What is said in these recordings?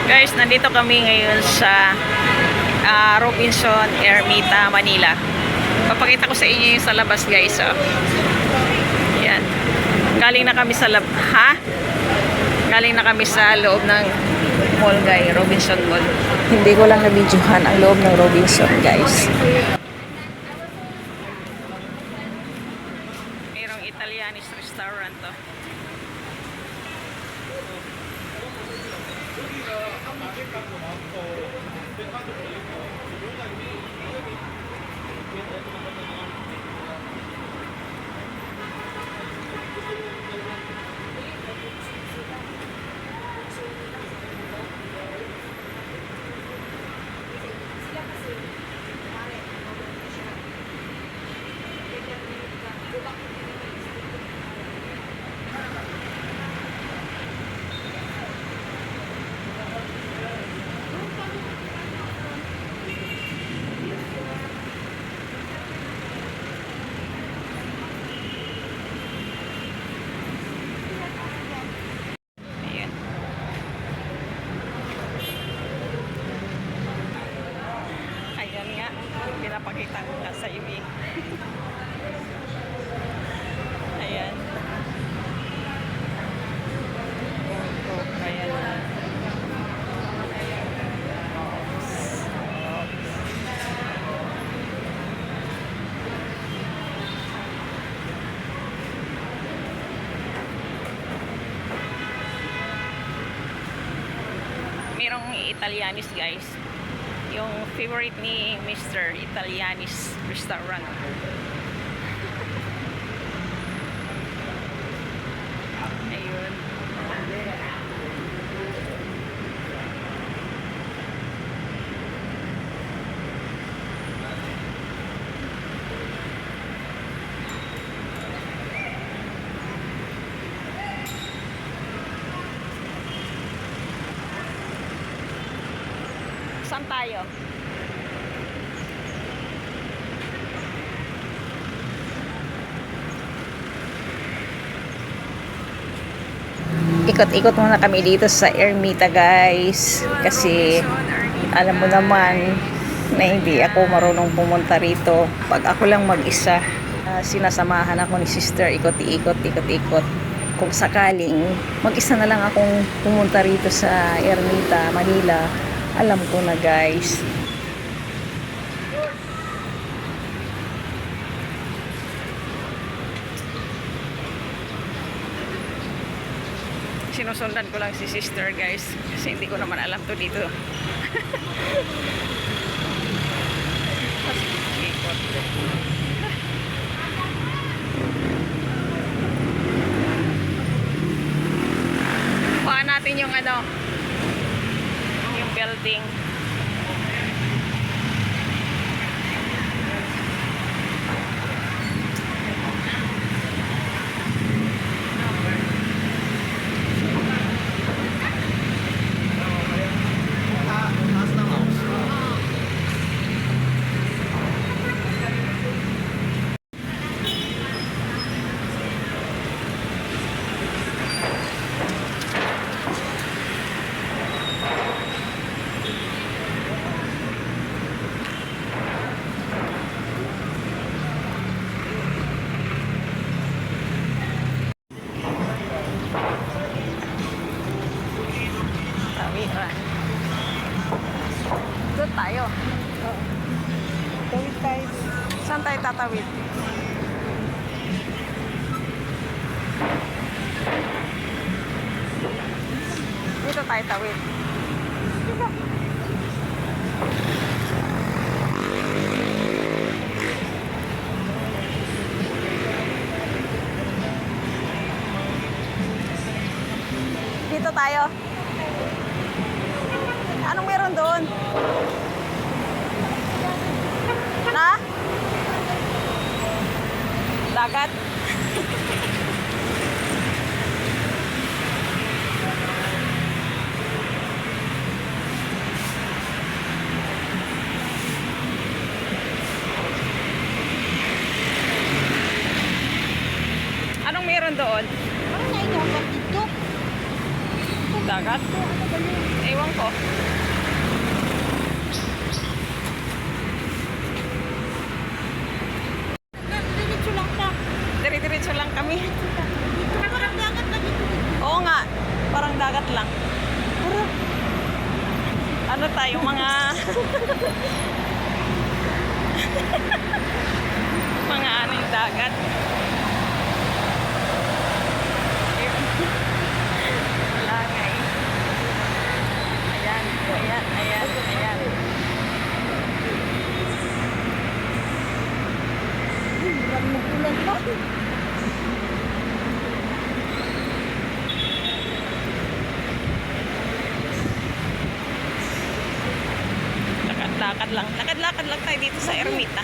Guys, nandito kami ngayon sa Robinson Ermita, Manila. Papakita ko sa inyo yung sa labas, guys. Oh. Yan. Galing na kami sa Galing na kami sa loob ng mall, guys. Robinson Mall. Hindi ko lang na-videohan ang loob ng Robinson, guys. Merong Italianist restaurant to. Pinapakita ko nga sa iyo. Ayan. Ayan. Merong Italianis, guys. Yung favorite ni Mr. Italianis restaurant. Ayun. Saan tayo? Ikot-ikot muna kami dito sa Ermita, guys. Kasi alam mo naman na hindi ako marunong pumunta rito. Pag ako lang mag-isa, sinasamahan ako ni sister, ikot-ikot. Kung sakaling mag-isa na lang akong pumunta rito sa Ermita, Manila, alam ko na, guys. Sinusundan ko lang si sister, guys, kasi hindi ko naman alam to dito. Kuha natin yung yung building. Doon tayo. Tawid tayo. Saan tayo tatawid? Dito tayo tawid. Dito. Dito tayo. Anong meron doon? Na? Dagat? Anong meron doon? Parang naidapat dito. Dagat? Ewan ko. Diretso lang ta. Dire-diretso lang kami. Parang dagat na dito. Oo nga, parang dagat lang. Ano tayo, mga... mga ano yung dagat. Wala nga eh. Ayan, ayan, ayan, ayan. Parang nagtulan pa. Lakad-lakad lang. Lakad-lakad lang tayo dito sa Ermita.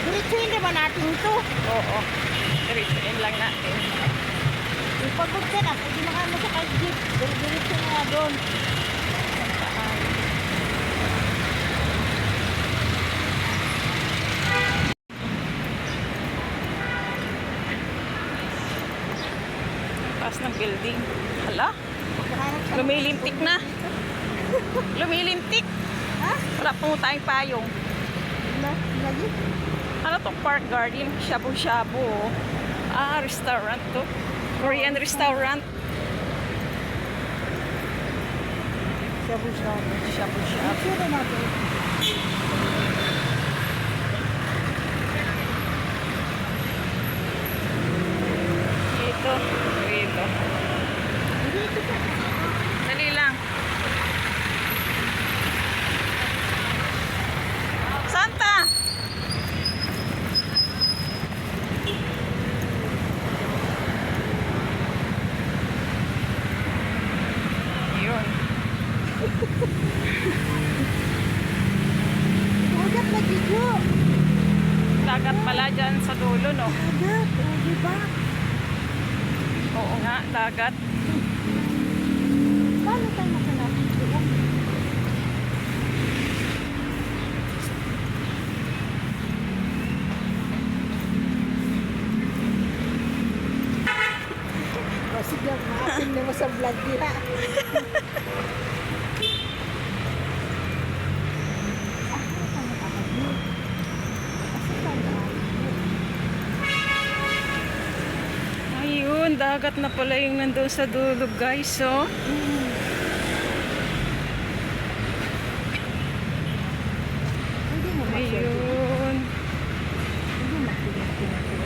Diretsuhin naman natin ito. Oo. Diretsuhin lang natin. Ipagod ka na. Pwede makano sa jeep. Diretso na nga doon. Taas ng building. Hala, Magkahanap ka. lumilintik na. Lumilintik. Ha? Wala pong tayong payong. Lagi? Ano to? Park Garden. Shabu-shabu. Oh. Ah, restaurant to. Korean restaurant. Shabu-shabu. Shabu-shabu. Diretso na natin. Ito. Ito. Dito ka. Dali lang. Santa! Yun. Dagat na dito. Dagat pala dyan sa dulo, no? Dagat. O, diba? Oo nga, dagat. Paano tayo makanap? Diba? O, sige, maasin na mo sa vlog nila. Ayun, dagat na pala yung nandun sa dulo, guys, oh. Hindi mo masyado. Ayun. Hindi mo masyado.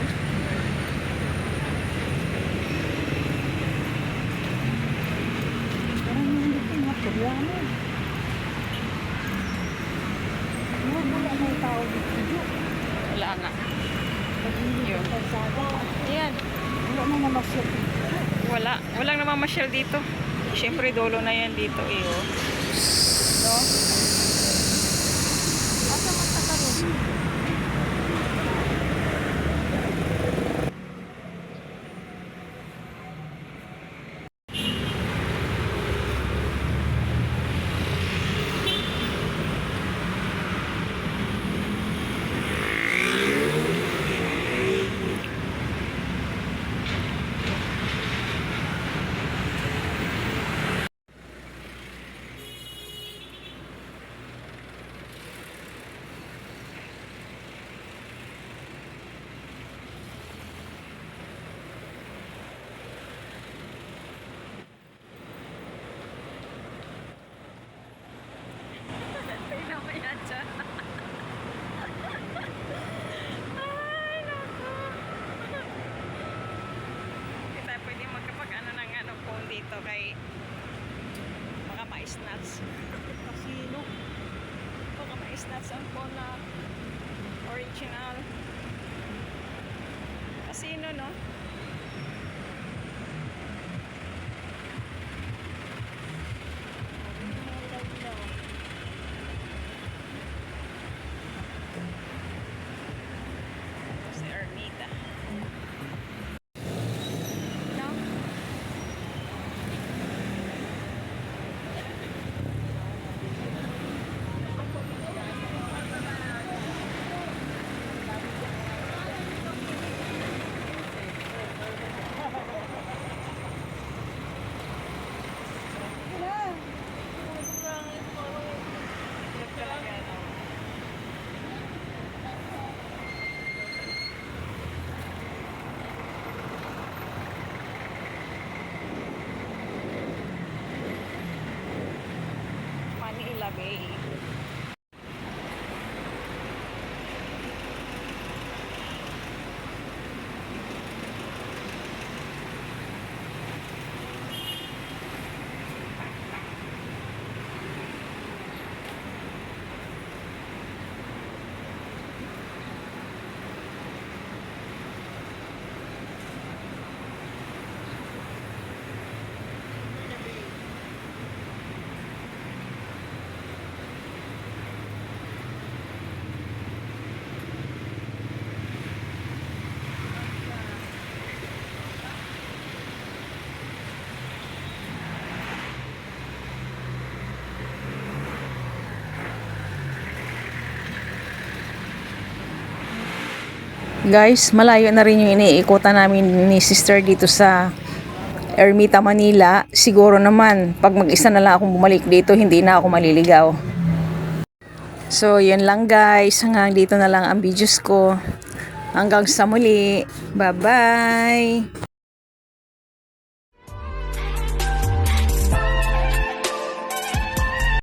Parang hindi ko mga Koreano. Wala na yung tao dito. Wala nga. Pag hindi Yun. ka kalsada, Ayan. wala na namasyal dito. Wala. Walang namamasyal dito. Siyempre, dulo na yan dito, eh, oh. No? Asa magkakaroon? dito kay baka ma-snatch. Casino. Baka ma-snatch ang phone na original. Casino, no? Si Ermita. No? Guys, malayo na rin yung iniikutan namin ni sister dito sa Ermita, Manila. Siguro naman, pag mag-isa na lang akong bumalik dito, hindi na ako maliligaw. So, yun lang guys. Hanggang dito na lang ang videos ko. Hanggang sa muli. Bye-bye!